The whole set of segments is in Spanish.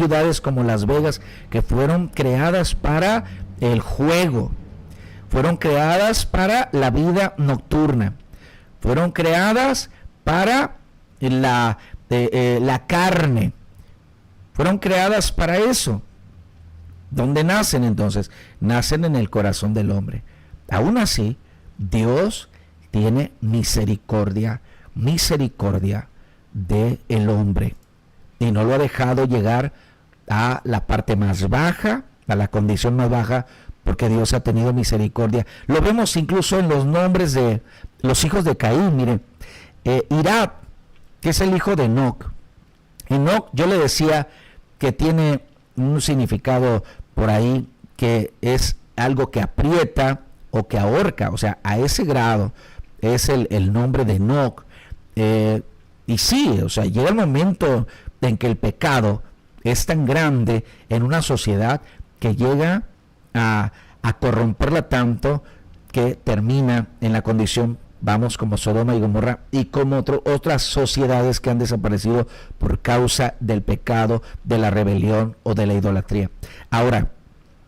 ciudades como Las Vegas, que fueron creadas para el juego, fueron creadas para la vida nocturna, fueron creadas para la carne, fueron creadas para eso. ¿Dónde nacen entonces? Nacen en el corazón del hombre. Aún así, Dios tiene misericordia del hombre, y no lo ha dejado llegar a la parte más baja, a la condición más baja, porque Dios ha tenido misericordia. Lo vemos incluso en los nombres de los hijos de Caín. Miren, Irad, que es el hijo de Enoc. Enoc, yo le decía que tiene un significado por ahí, que es algo que aprieta o que ahorca, o sea, a ese grado es el nombre de Enoc. Y sí, o sea, llega el momento en que el pecado es tan grande en una sociedad que llega a corromperla tanto que termina en la condición, vamos, como Sodoma y Gomorra y como otras sociedades que han desaparecido por causa del pecado, de la rebelión o de la idolatría. Ahora,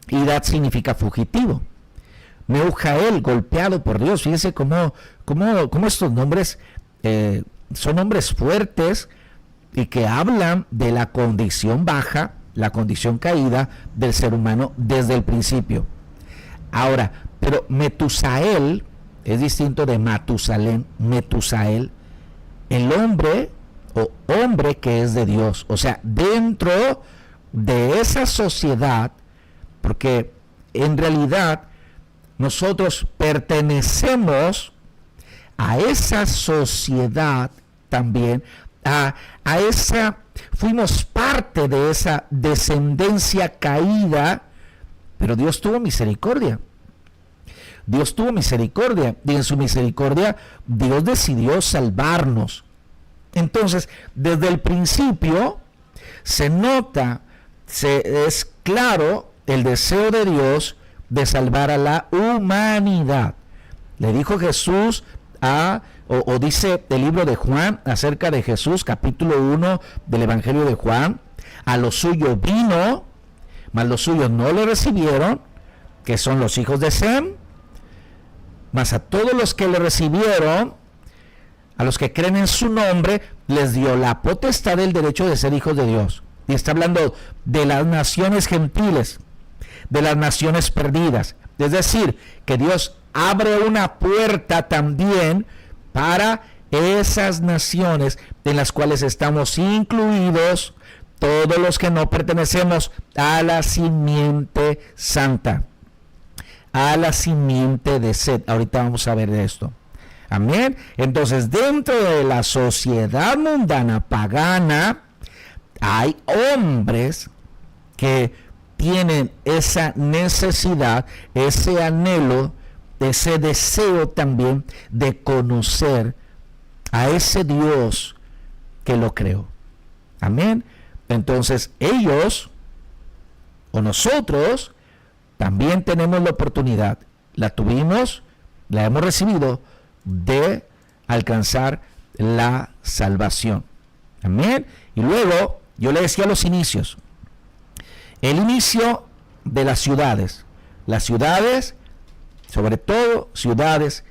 Irad significa fugitivo. Meujael, golpeado por Dios. Fíjense cómo estos nombres son nombres fuertes y que hablan de la condición baja, la condición caída del ser humano desde el principio. Ahora, pero Metusael es distinto de Matusalén. Metusael, el hombre o hombre que es de Dios, o sea, dentro de esa sociedad, porque en realidad nosotros pertenecemos a esa sociedad también, a esa, fuimos parte de esa descendencia caída, pero Dios tuvo misericordia. Dios tuvo misericordia, y en su misericordia Dios decidió salvarnos. Entonces, desde el principio se nota, es claro el deseo de Dios de salvar a la humanidad. Le dijo Jesús o dice el libro de Juan acerca de Jesús, capítulo 1 del Evangelio de Juan: a los suyos vino, mas los suyos no le recibieron, que son los hijos de Sem, mas a todos los que le recibieron, a los que creen en su nombre, les dio la potestad del derecho de ser hijos de Dios. Y está hablando de las naciones gentiles, de las naciones perdidas. Es decir, que Dios abre una puerta también para esas naciones en las cuales estamos incluidos todos los que no pertenecemos a la simiente santa, a la simiente de Set. Ahorita vamos a ver de esto. Amén. Entonces, dentro de la sociedad mundana pagana hay hombres que tienen esa necesidad, ese anhelo, ese deseo también de conocer a ese Dios que lo creó. Amén. Entonces ellos o nosotros también tenemos la oportunidad, la tuvimos, la hemos recibido, de alcanzar la salvación. Amén. Y luego yo le decía los inicios. El inicio de las ciudades, sobre todo ciudades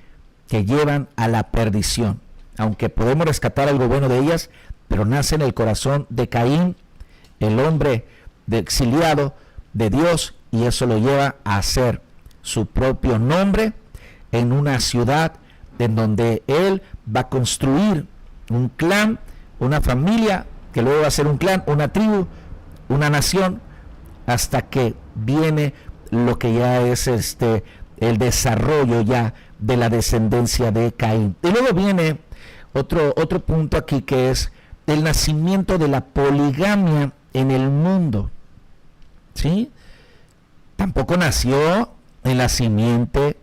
que llevan a la perdición, aunque podemos rescatar algo bueno de ellas, pero nace en el corazón de Caín, el hombre exiliado de Dios, y eso lo lleva a hacer su propio nombre en una ciudad en donde él va a construir un clan, una familia, que luego va a ser un clan, una tribu, una nación, hasta que viene lo que ya es el desarrollo ya de la descendencia de Caín. Y luego viene otro punto aquí, que es el nacimiento de la poligamia en el mundo. ¿Sí? Tampoco nació en la simiente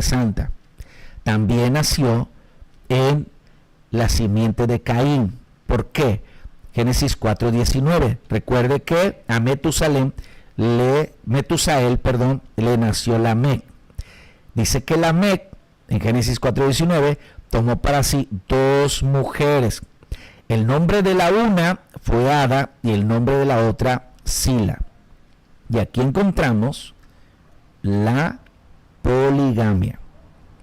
santa. También nació en la simiente de Caín. ¿Por qué? Génesis 4:19. Recuerde que a Metusael le nació Lamec. Dice que Lamec, en Génesis 4:19, tomó para sí 2 mujeres. El nombre de la una fue Ada y el nombre de la otra Sila. Y aquí encontramos la poligamia.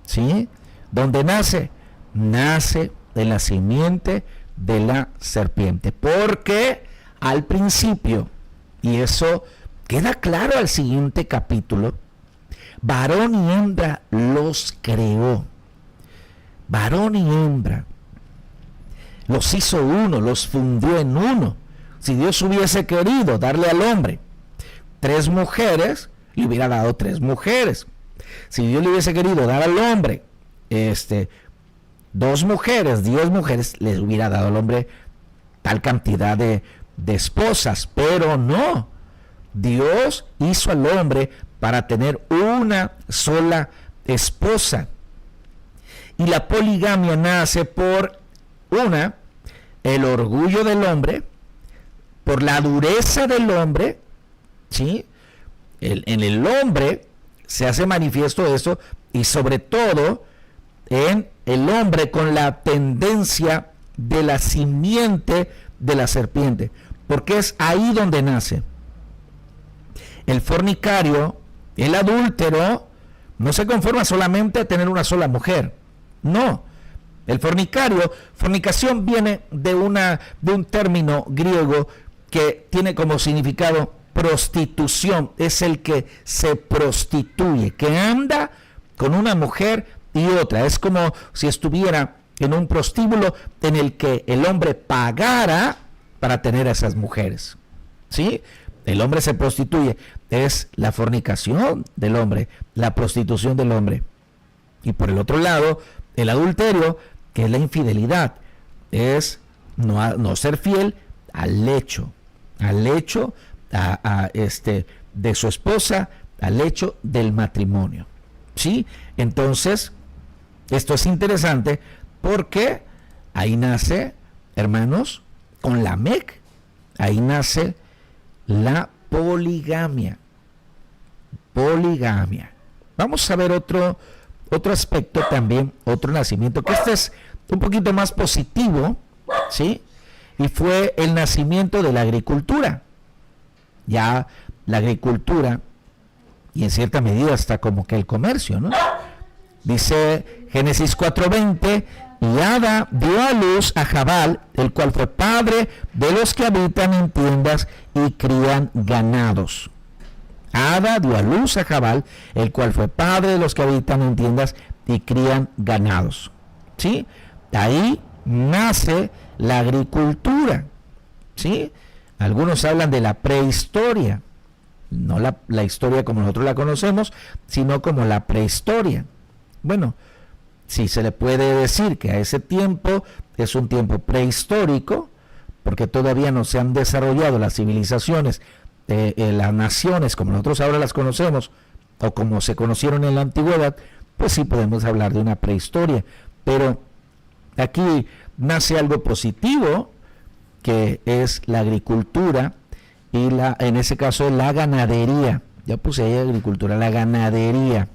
¿Sí? ¿Dónde nace? Nace de la simiente de la serpiente. Porque al principio, y eso queda claro al siguiente capítulo, varón y hembra los creó. Varón y hembra los hizo uno, los fundió en uno. Si Dios hubiese querido darle al hombre 3 mujeres, le hubiera dado 3 mujeres. Si Dios le hubiese querido dar al hombre 2 mujeres, 10 mujeres, les hubiera dado al hombre tal cantidad de esposas. Pero no, Dios hizo al hombre para tener una sola esposa. Y la poligamia nace por el orgullo del hombre, por la dureza del hombre, ¿sí? En el hombre se hace manifiesto eso, y sobre todo en el hombre con la tendencia de la simiente de la serpiente, porque es ahí donde nace. El fornicario, el adúltero, no se conforma solamente a tener una sola mujer, no. El fornicación viene de un término griego que tiene como significado prostitución. Es el que se prostituye, que anda con una mujer y otra. Es como si estuviera en un prostíbulo en el que el hombre pagara para tener a esas mujeres. ¿Sí? El hombre se prostituye. Es la fornicación del hombre, la prostitución del hombre. Y por el otro lado, el adulterio, que es la infidelidad, es no ser fiel al hecho de su esposa, al hecho del matrimonio. ¿Sí? Entonces, esto es interesante porque ahí nace, hermanos, con Lamec, ahí nace la poligamia. Poligamia. Vamos a ver otro aspecto también, otro nacimiento, que este es un poquito más positivo, ¿sí? Y fue el nacimiento de la agricultura. Ya la agricultura, y en cierta medida hasta como que el comercio, ¿no? Dice Génesis 4:20, y Ada dio a luz a Jabal, el cual fue padre de los que habitan en tiendas y crían ganados. Ada dio a luz a Jabal, el cual fue padre de los que habitan en tiendas y crían ganados. ¿Sí? Ahí nace la agricultura. ¿Sí? Algunos hablan de la prehistoria, no la historia como nosotros la conocemos, sino como la prehistoria. Bueno, sí se le puede decir que a ese tiempo es un tiempo prehistórico, porque todavía no se han desarrollado las civilizaciones, las naciones como nosotros ahora las conocemos, o como se conocieron en la antigüedad. Pues sí podemos hablar de una prehistoria, pero aquí nace algo positivo, que es la agricultura y en ese caso la ganadería. Ya puse ahí agricultura, la ganadería,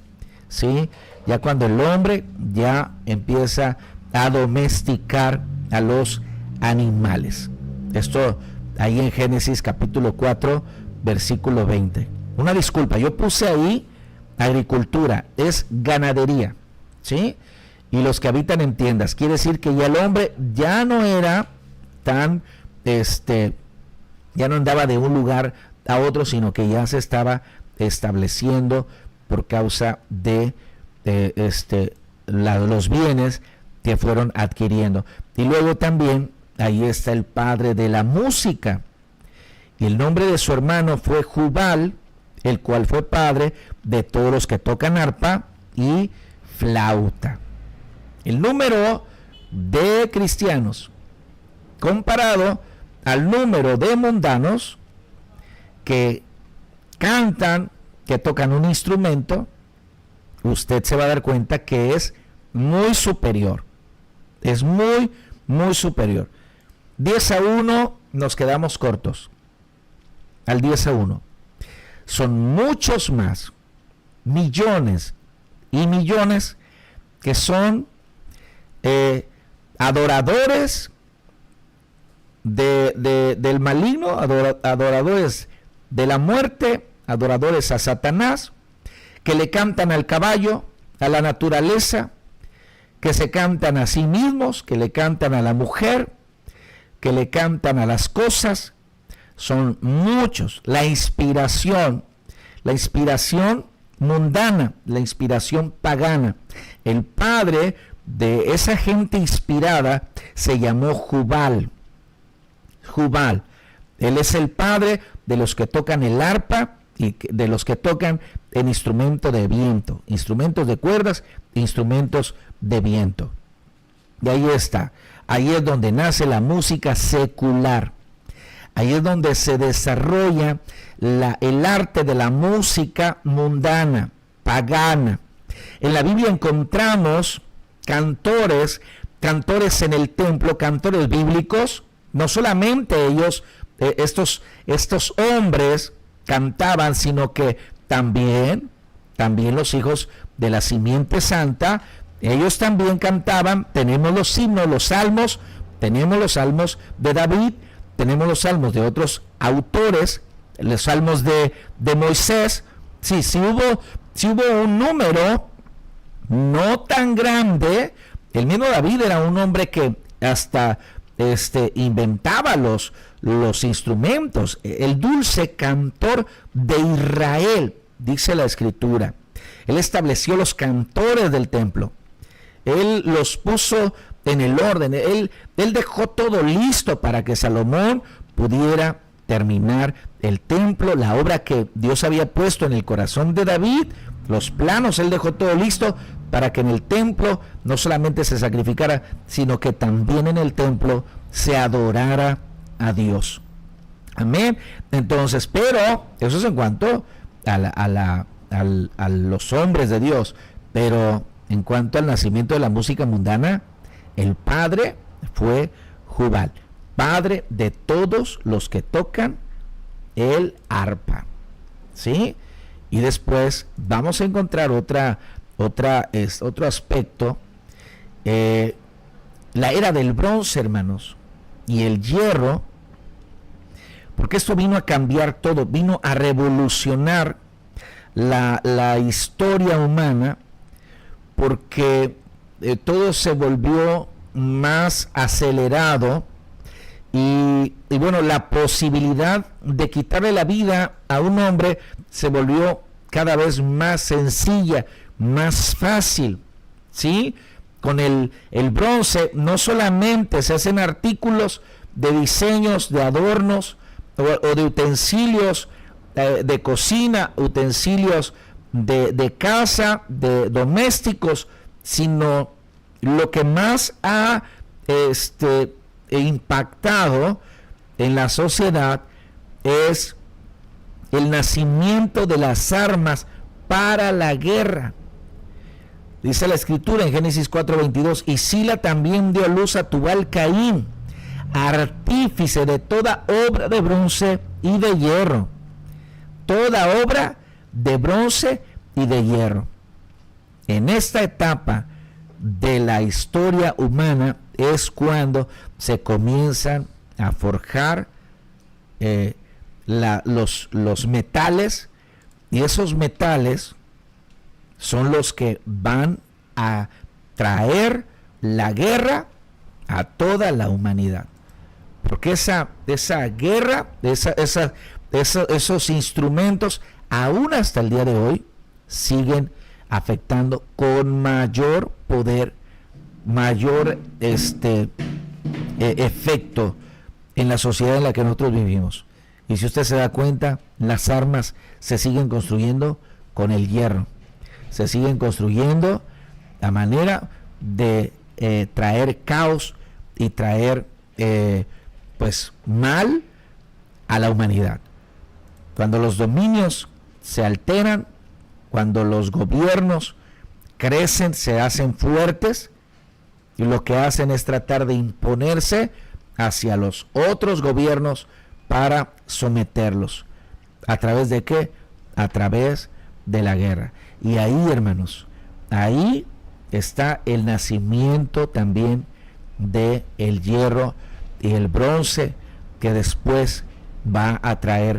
¿sí? Ya cuando el hombre ya empieza a domesticar a los animales. Esto ahí en Génesis capítulo 4, versículo 20. Una disculpa, yo puse ahí agricultura, es ganadería, ¿sí? Y los que habitan en tiendas, quiere decir que ya el hombre ya no era tan, ya no andaba de un lugar a otro, sino que ya se estaba estableciendo por causa de los bienes que fueron adquiriendo. Y luego también ahí está el padre de la música, y el nombre de su hermano fue Jubal, el cual fue padre de todos los que tocan arpa y flauta. El número de cristianos comparado al número de mundanos que cantan, que tocan un instrumento, usted se va a dar cuenta que es muy superior. Es muy, muy superior. 10-1 nos quedamos cortos. Al 10-1. Son muchos más, millones y millones, que son adoradores del maligno, adoradores de la muerte, adoradores a Satanás, que le cantan al caballo, a la naturaleza, que se cantan a sí mismos, que le cantan a la mujer, que le cantan a las cosas. Son muchos. La inspiración mundana, la inspiración pagana. El padre de esa gente inspirada se llamó Jubal. Jubal. Él es el padre de los que tocan el arpa y de los que tocan el instrumento de viento, instrumentos de cuerdas, instrumentos de viento. Y ahí está. Ahí es donde nace la música secular. Ahí es donde se desarrolla el arte de la música mundana, pagana. En la Biblia encontramos cantores en el templo, cantores bíblicos. No solamente ellos, estos hombres cantaban, sino que también los hijos de la simiente santa, ellos también cantaban. Tenemos los himnos, los salmos, tenemos los salmos de David, tenemos los salmos de otros autores, los salmos de Moisés. Sí hubo un número no tan grande. El mismo David era un hombre que hasta inventaba los instrumentos, el dulce cantor de Israel, dice la Escritura. Él estableció los cantores del templo. Él los puso en el orden. Él dejó todo listo para que Salomón pudiera terminar el templo, la obra que Dios había puesto en el corazón de David, los planos. Él dejó todo listo para que en el templo no solamente se sacrificara, sino que también en el templo se adorara a Dios. Amén. Entonces, pero eso es en cuanto a los hombres de Dios. Pero en cuanto al nacimiento de la música mundana, el padre fue Jubal, padre de todos los que tocan el arpa. ¿Sí? Y después vamos a encontrar otro aspecto, la era del bronce, hermanos, y el hierro, porque esto vino a cambiar todo, vino a revolucionar la historia humana, porque todo se volvió más acelerado y bueno, la posibilidad de quitarle la vida a un hombre se volvió cada vez más sencilla, más fácil, ¿sí? Con el bronce no solamente se hacen artículos de diseños, de adornos o de utensilios de cocina, utensilios de casa, de domésticos, sino lo que más ha impactado en la sociedad es el nacimiento de las armas para la guerra. Dice la Escritura en Génesis 4:22, y Sila también dio luz a Tubal Caín, artífice de toda obra de bronce y de hierro. Toda obra de bronce y de hierro. En esta etapa de la historia humana es cuando se comienzan a forjar los metales, y esos metales son los que van a traer la guerra a toda la humanidad, porque esa guerra, esos instrumentos aún hasta el día de hoy siguen afectando con mayor poder, mayor efecto en la sociedad en la que nosotros vivimos. Y si usted se da cuenta, las armas se siguen construyendo con el hierro, se siguen construyendo a manera de traer caos y traer pues mal a la humanidad. Cuando los dominios se alteran, cuando los gobiernos crecen, se hacen fuertes, y lo que hacen es tratar de imponerse hacia los otros gobiernos para someterlos. ¿A través de qué? A través de la guerra. Y ahí, hermanos, ahí está el nacimiento también de el hierro y el bronce que después va a traer